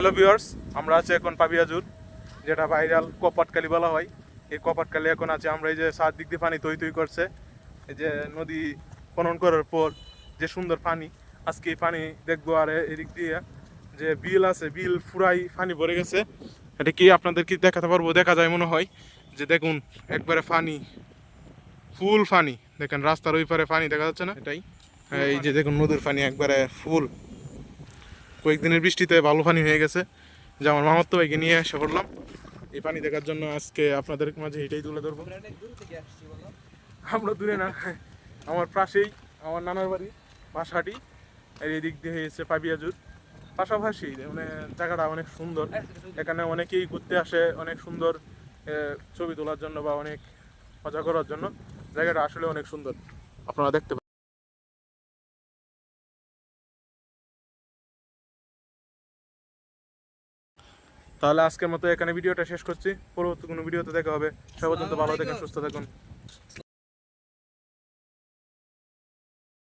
Hello viewers, আমরা আছি এখন পাবিয়াজুর, যেটা ভাইরাল কপাটকালি বলা হয়। এই কপাটকালি এখন আছে, আমরা এই যে চারদিক দিয়ে পানি তৈ তৈ করছে, এই যে নদী খনন করার পর যে সুন্দর পানি, আজকে এই পানি দেখবো। আর এদিক দিয়ে যে বিল আছে, বিল ফুরাই পানি ভরে গেছে। এটা কি আপনাদের কি দেখাতে পারবো? দেখা যায় মনে হয় যে দেখুন একবারে পানি, ফুল পানি। দেখেন রাস্তার ওই পারে পানি দেখা যাচ্ছে না? এটাই এই যে দেখুন নদীর পানি একবারে ফুল। কয়েকদিনের বৃষ্টিতে ভালো পানি হয়ে গেছে, যে আমার মামাতো ভাইকে নিয়ে এসে পড়লাম এই পানি দেখার জন্য। আজকে আপনাদের মাঝে এটাই তুলে ধরবো। আমরা দূরে না, আমার পাশেই আমার নানার বাড়ি বাসাটি, আর এই দিক দিয়ে হয়েছে পাবিয়াজুর পাশাপাশি। মানে জায়গাটা অনেক সুন্দর, এখানে অনেকেই ঘুরতে আসে, অনেক সুন্দর ছবি তোলার জন্য বা অনেক মজা করার জন্য। জায়গাটা আসলে অনেক সুন্দর, আপনারা দেখতে পারেন। তাহলে আজকের মতো এখানে ভিডিওটা শেষ করছি, পরবর্তী কোনো ভিডিওতে দেখা হবে। সে পর্যন্ত ভালো থাকুন, সুস্থ থাকুন।